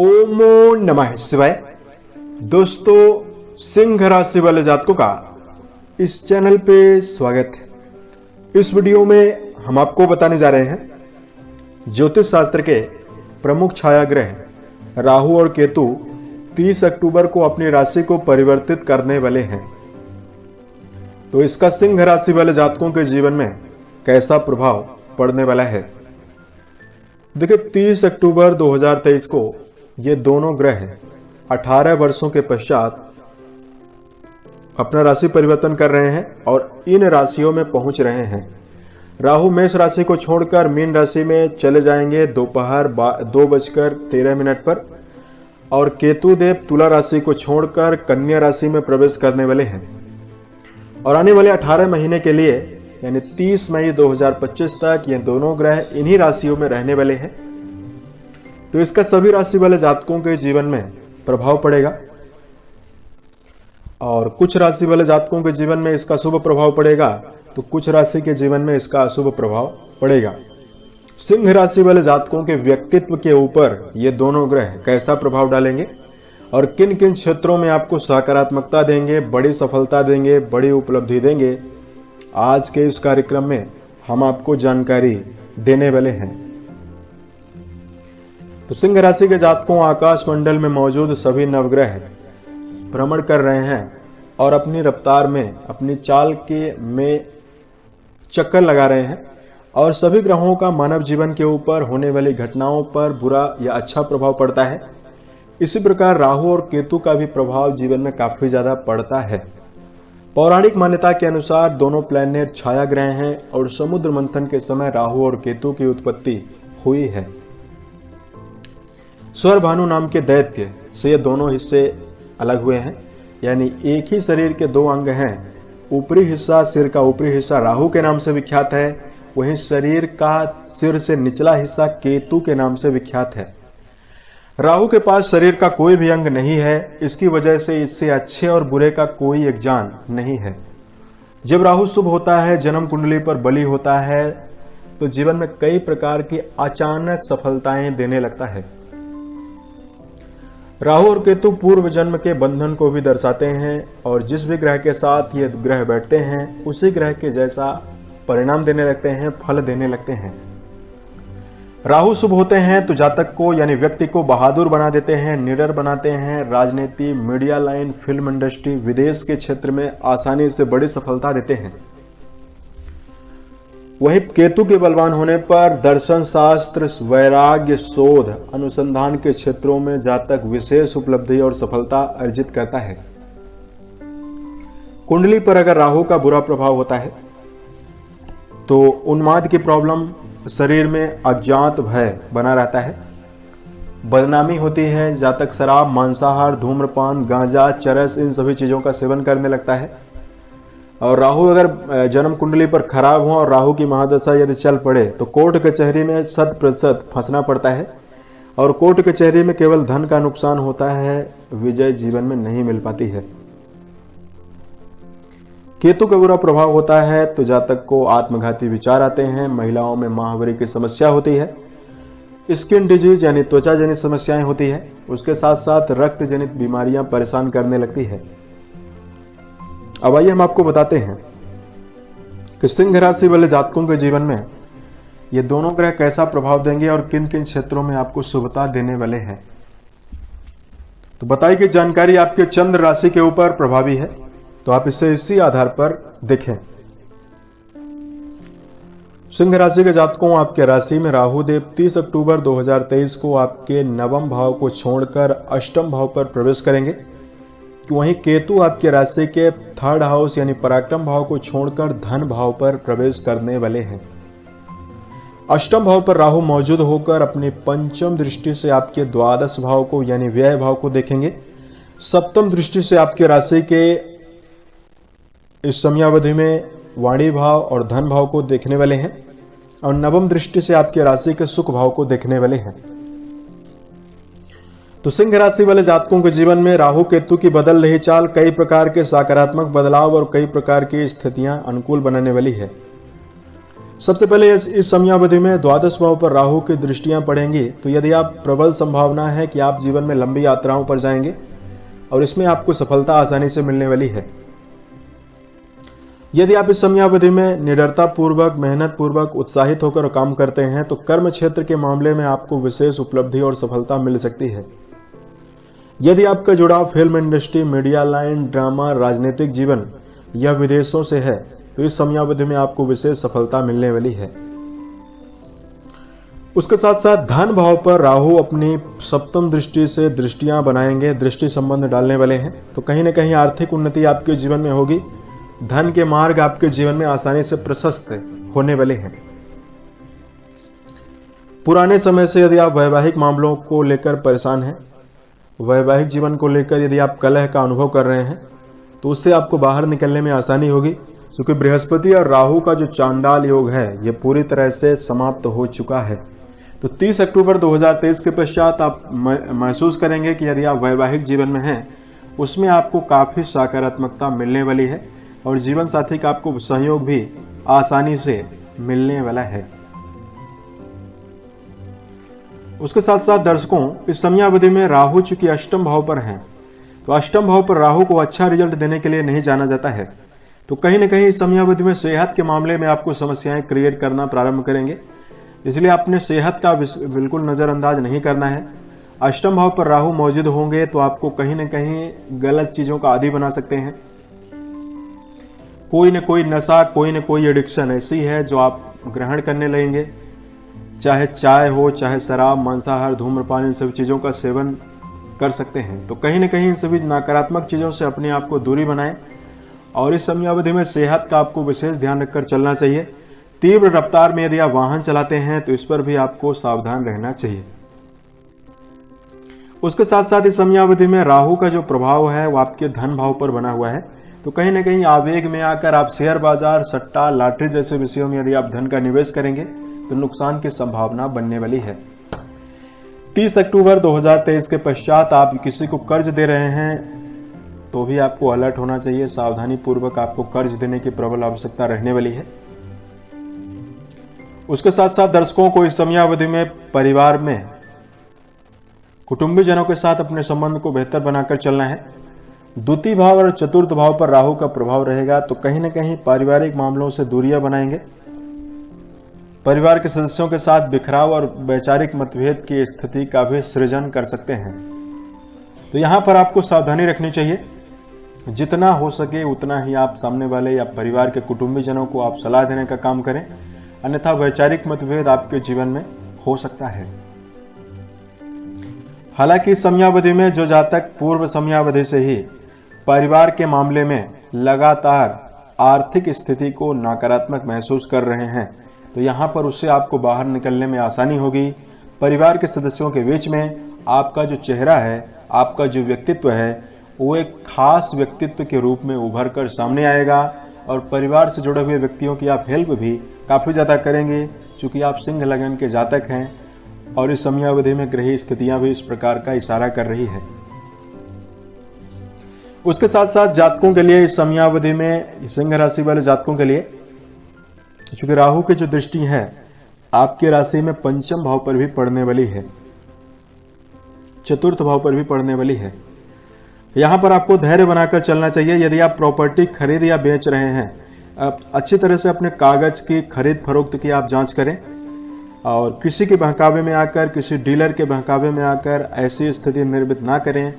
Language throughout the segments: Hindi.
ओमो नमः शिवाय। दोस्तों, सिंह राशि वाले जातकों का इस चैनल पे स्वागत है। इस वीडियो में हम आपको बताने जा रहे हैं ज्योतिष शास्त्र के प्रमुख छाया ग्रह राहु और केतु 30 अक्टूबर को अपनी राशि को परिवर्तित करने वाले हैं। तो इसका सिंह राशि वाले जातकों के जीवन में कैसा प्रभाव पड़ने वाला है। देखिए, 30 अक्टूबर 2023 को ये दोनों ग्रह 18 वर्षों के पश्चात अपना राशि परिवर्तन कर रहे हैं और इन राशियों में पहुंच रहे हैं। राहु मेष राशि को छोड़कर मीन राशि में चले जाएंगे दोपहर 2:13 पर और केतु देव तुला राशि को छोड़कर कन्या राशि में प्रवेश करने वाले हैं और आने वाले 18 महीने के लिए यानी 30 मई 2025 तक ये दोनों ग्रह इन्हीं राशियों में रहने वाले हैं। तो इसका सभी राशि वाले जातकों के जीवन में प्रभाव पड़ेगा और कुछ राशि वाले जातकों के जीवन में इसका शुभ प्रभाव पड़ेगा तो कुछ राशि के जीवन में इसका अशुभ प्रभाव पड़ेगा। सिंह राशि वाले जातकों के व्यक्तित्व के ऊपर ये दोनों ग्रह कैसा प्रभाव डालेंगे और किन किन क्षेत्रों में आपको सकारात्मकता देंगे, बड़ी सफलता देंगे, बड़ी उपलब्धि देंगे, आज के इस कार्यक्रम में हम आपको जानकारी देने वाले हैं। तो सिंह राशि के जातकों, आकाश मंडल में मौजूद सभी नवग्रह भ्रमण कर रहे हैं और अपनी रफ्तार में, अपनी चाल के में चक्कर लगा रहे हैं और सभी ग्रहों का मानव जीवन के ऊपर होने वाली घटनाओं पर बुरा या अच्छा प्रभाव पड़ता है। इसी प्रकार राहु और केतु का भी प्रभाव जीवन में काफी ज्यादा पड़ता है। पौराणिक मान्यता के अनुसार दोनों प्लैनेट छाया ग्रह हैं और समुद्र मंथन के समय राहु और केतु की उत्पत्ति हुई है। स्वर भानु नाम के दैत्य से ये दोनों हिस्से अलग हुए हैं, यानी एक ही शरीर के दो अंग हैं। ऊपरी हिस्सा, सिर का ऊपरी हिस्सा राहु के नाम से विख्यात है, वहीं शरीर का सिर से निचला हिस्सा केतु के नाम से विख्यात है। राहु के पास शरीर का कोई भी अंग नहीं है, इसकी वजह से इससे अच्छे और बुरे का कोई एक जान नहीं है। जब राहु शुभ होता है, जन्म कुंडली पर बली होता है, तो जीवन में कई प्रकार की अचानक सफलताएं देने लगता है। राहु और केतु पूर्व जन्म के बंधन को भी दर्शाते हैं और जिस भी ग्रह के साथ ये ग्रह बैठते हैं उसी ग्रह के जैसा परिणाम देने लगते हैं, फल देने लगते हैं। राहु शुभ होते हैं तो जातक को यानी व्यक्ति को बहादुर बना देते हैं, निडर बनाते हैं, राजनीति, मीडिया लाइन, फिल्म इंडस्ट्री, विदेश के क्षेत्र में आसानी से बड़ी सफलता देते हैं। वहीं केतु के बलवान होने पर दर्शन शास्त्र, वैराग्य, शोध, अनुसंधान के क्षेत्रों में जातक विशेष उपलब्धि और सफलता अर्जित करता है। कुंडली पर अगर राहु का बुरा प्रभाव होता है तो उन्माद की प्रॉब्लम, शरीर में अज्ञात भय बना रहता है, बदनामी होती है, जातक शराब, मांसाहार, धूम्रपान, गांजा, चरस इन सभी चीजों का सेवन करने लगता है। और राहु अगर जन्म कुंडली पर खराब हो और राहु की महादशा यदि चल पड़े तो कोर्ट कचहरी में 100% फंसना पड़ता है और कोर्ट कचहरी में केवल धन का नुकसान होता है, विजय जीवन में नहीं मिल पाती है। केतु का बुरा प्रभाव होता है तो जातक को आत्मघाती विचार आते हैं, महिलाओं में माहवारी की समस्या होती है, स्किन डिजीज यानी त्वचा जनित समस्याएं होती है, उसके साथ साथ रक्त जनित बीमारियां परेशान करने लगती है। अब आइए हम आपको बताते हैं कि सिंह राशि वाले जातकों के जीवन में ये दोनों ग्रह कैसा प्रभाव देंगे और किन किन क्षेत्रों में आपको शुभता देने वाले हैं। तो बताई गई जानकारी आपके चंद्र राशि के ऊपर प्रभावी है, तो आप इसे इसी आधार पर देखें। सिंह राशि के जातकों, आपके राशि में राहु देव 30 अक्टूबर 2023 को आपके नवम भाव को छोड़कर अष्टम भाव पर प्रवेश करेंगे। वहीं केतु आपके राशि के 3rd हाउस यानी पराक्रम भाव को छोड़कर धन भाव पर प्रवेश करने वाले हैं। अष्टम भाव पर राहु मौजूद होकर अपनी पंचम दृष्टि से आपके द्वादश भाव को यानी व्यय भाव को देखेंगे। सप्तम दृष्टि से आपके राशि के इस समयावधि में वाणी भाव और धन भाव को देखने वाले हैं और नवम दृष्टि से आपके राशि के सुख भाव को देखने वाले हैं। तो सिंह राशि वाले जातकों के जीवन में राहु केतु की बदल रही चाल कई प्रकार के सकारात्मक बदलाव और कई प्रकार की स्थितियां अनुकूल बनाने वाली है। सबसे पहले इस समयावधि में द्वादश भाव पर राहु की दृष्टियां पड़ेंगी, तो यदि आप प्रबल संभावना है कि आप जीवन में लंबी यात्राओं पर जाएंगे और इसमें आपको सफलता आसानी से मिलने वाली है। यदि आप इस समयावधि में निडरता पूर्वक, मेहनत पूर्वक, उत्साहित होकर काम करते हैं तो कर्म क्षेत्र के मामले में आपको विशेष उपलब्धि और सफलता मिल सकती है। यदि आपका जुड़ाव film industry, media line, drama, राजनीतिक जीवन या विदेशों से है तो इस समयावधि में आपको विशेष सफलता मिलने वाली है। उसके साथ साथ धन भाव पर राहु अपनी सप्तम दृष्टि से दृष्टियां बनाएंगे, दृष्टि संबंध डालने वाले हैं, तो कहीं ना कहीं आर्थिक उन्नति आपके जीवन में होगी। धन के मार्ग आपके जीवन में आसानी से प्रशस्त होने वाले हैं। पुराने समय से यदि आप वैवाहिक मामलों को लेकर परेशान हैं, वैवाहिक जीवन को लेकर यदि आप कलह का अनुभव कर रहे हैं तो उससे आपको बाहर निकलने में आसानी होगी, क्योंकि बृहस्पति और राहु का जो चांडाल योग है यह पूरी तरह से समाप्त हो चुका है। तो 30 अक्टूबर 2023 के पश्चात आप महसूस करेंगे कि यदि आप वैवाहिक जीवन में हैं उसमें आपको काफी सकारात्मकता मिलने वाली है और जीवन साथी का आपको सहयोग भी आसानी से मिलने वाला है। उसके साथ साथ दर्शकों, इस समयावधि में राहु चूंकि अष्टम भाव पर हैं, तो अष्टम भाव पर राहु को अच्छा रिजल्ट देने के लिए नहीं जाना जाता है, तो कहीं ना कहीं इस समयावधि में सेहत के मामले में आपको समस्याएं क्रिएट करना प्रारंभ करेंगे। इसलिए अपने सेहत का बिल्कुल नजरअंदाज नहीं करना है। अष्टम भाव पर राहु मौजूद होंगे तो आपको कहीं ना कहीं गलत चीजों का आदी बना सकते हैं। कोई न कोई नशा, कोई न कोई एडिक्शन ऐसी है जो आप ग्रहण करने लगेंगे, चाहे चाय हो, चाहे शराब, मांसाहार, धूम्रपान, इन सभी चीजों का सेवन कर सकते हैं। तो कहीं ना कहीं इन सभी नकारात्मक चीजों से अपने आप को दूरी बनाएं और इस समयावधि में सेहत का आपको विशेष ध्यान रखकर चलना चाहिए। तीव्र रफ्तार में यदि आप वाहन चलाते हैं तो इस पर भी आपको सावधान रहना चाहिए। उसके साथ साथ इस समयावधि में राहु का जो प्रभाव है वो आपके धन भाव पर बना हुआ है, तो कहीं ना कहीं आवेग में आकर आप शेयर बाजार, सट्टा, लॉटरी जैसे विषयों में यदि आप धन का निवेश करेंगे तो नुकसान की संभावना बनने वाली है। 30 अक्टूबर 2023 के पश्चात आप किसी को कर्ज दे रहे हैं तो भी आपको अलर्ट होना चाहिए। सावधानी पूर्वक आपको कर्ज देने की प्रबल आवश्यकता रहने वाली है। उसके साथ साथ दर्शकों को इस समयावधि में परिवार में कुटुंबीजनों के साथ अपने संबंध को बेहतर बनाकर चलना है। द्वितीय भाव और चतुर्थ भाव पर राहु का प्रभाव रहेगा, तो कहीं ना कहीं पारिवारिक मामलों से दूरियां बनाएंगे। परिवार के सदस्यों के साथ बिखराव और वैचारिक मतभेद की स्थिति का भी सृजन कर सकते हैं। तो यहां पर आपको सावधानी रखनी चाहिए। जितना हो सके उतना ही आप सामने वाले या परिवार के कुटुंबीजनों को आप सलाह देने का काम करें, अन्यथा वैचारिक मतभेद आपके जीवन में हो सकता है। हालांकि इस समयावधि में जो जातक पूर्व समयावधि से ही परिवार के मामले में लगातार आर्थिक स्थिति को नकारात्मक महसूस कर रहे हैं, तो यहां पर उससे आपको बाहर निकलने में आसानी होगी। परिवार के सदस्यों के बीच में आपका जो चेहरा है, आपका जो व्यक्तित्व है, वो एक खास व्यक्तित्व के रूप में उभर कर सामने आएगा और परिवार से जुड़े हुए व्यक्तियों की आप हेल्प भी काफी ज्यादा करेंगे, क्योंकि आप सिंह लगन के जातक हैं और इस समयावधि में ग्रही स्थितियां भी इस प्रकार का इशारा कर रही है। उसके साथ साथ जातकों के लिए इस समयावधि में, सिंह राशि वाले जातकों के लिए, क्योंकि राहु की जो दृष्टि है आपकी राशि में पंचम भाव पर भी पड़ने वाली है, चतुर्थ भाव पर भी पड़ने वाली है। यहां पर आपको धैर्य बनाकर चलना चाहिए। यदि आप प्रॉपर्टी खरीद या बेच रहे हैं, आप अच्छी तरह से अपने कागज की खरीद फरोख्त की आप जांच करें और किसी के बहकावे में आकर, किसी डीलर के बहकावे में आकर ऐसी स्थिति निर्मित ना करें।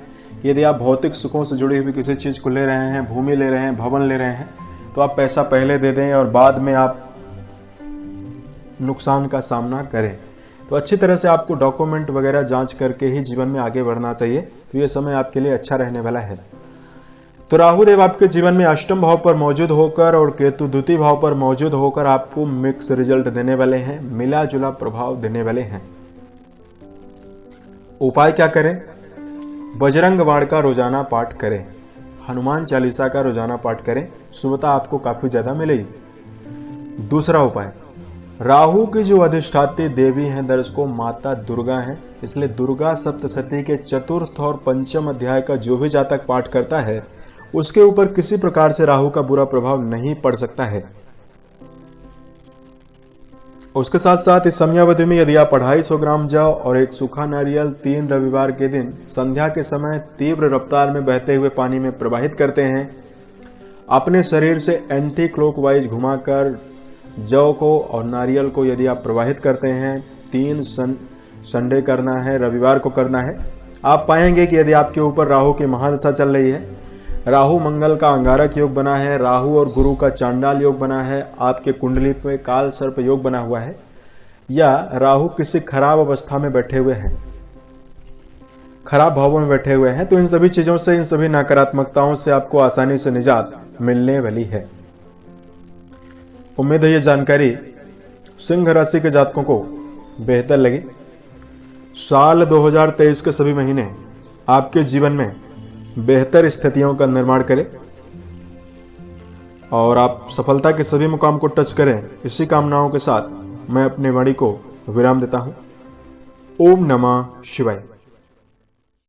यदि आप भौतिक सुखों से जुड़ी हुई किसी चीज को ले रहे हैं, भूमि ले रहे हैं, भवन ले रहे हैं, तो आप पैसा पहले दे दें और बाद में आप नुकसान का सामना करें। तो अच्छी तरह से आपको डॉक्यूमेंट वगैरह जांच करके ही जीवन में आगे बढ़ना चाहिए। तो यह समय आपके लिए अच्छा रहने वाला है। तो राहु देव आपके जीवन में अष्टम भाव पर मौजूद होकर और केतु द्वितीय भाव पर मौजूद होकर आपको मिक्स रिजल्ट देने वाले हैं, मिला जुला प्रभाव देने वाले हैं। उपाय क्या करें? बजरंग बाण का रोजाना पाठ करें, हनुमान चालीसा का रोजाना पाठ करें, शुभता आपको काफी ज्यादा मिलेगी। दूसरा उपाय, राहु की जो अधिष्ठात्री देवी हैं दर्शकों, माता दुर्गा हैं, इसलिए दुर्गा सप्तशती के चतुर्थ और पंचम अध्याय का जो भी जातक पाठ करता है उसके ऊपर किसी प्रकार से राहु का बुरा प्रभाव नहीं पड़ सकता है। उसके साथ साथ इस समयावधि में यदि आप 250 ग्राम जौ और एक सूखा नारियल 3 रविवार के दिन संध्या के समय तीव्र रफ्तार में बहते हुए पानी में प्रवाहित करते हैं, अपने शरीर से एंटी क्लॉकवाइज घुमाकर जौ को और नारियल को यदि आप प्रवाहित करते हैं, 3 संडे करना है, रविवार को करना है, आप पाएंगे कि यदि आपके ऊपर राहु की महादशा चल रही है, राहु मंगल का अंगारक योग बना है, राहु और गुरु का चांडाल योग बना है, आपके कुंडली पे काल सर्प योग बना हुआ है, या राहु किसी खराब अवस्था में बैठे हुए हैं, खराब भावों में बैठे हुए हैं, तो इन सभी चीजों से, इन सभी नकारात्मकताओं से आपको आसानी से निजात मिलने वाली है। उम्मीद है ये जानकारी सिंह राशि के जातकों को बेहतर लगी। साल 2023 के सभी महीने आपके जीवन में बेहतर स्थितियों का निर्माण करें और आप सफलता के सभी मुकाम को टच करें, इसी कामनाओं के साथ मैं अपने वाणी को विराम देता हूं। ओम नमः शिवाय।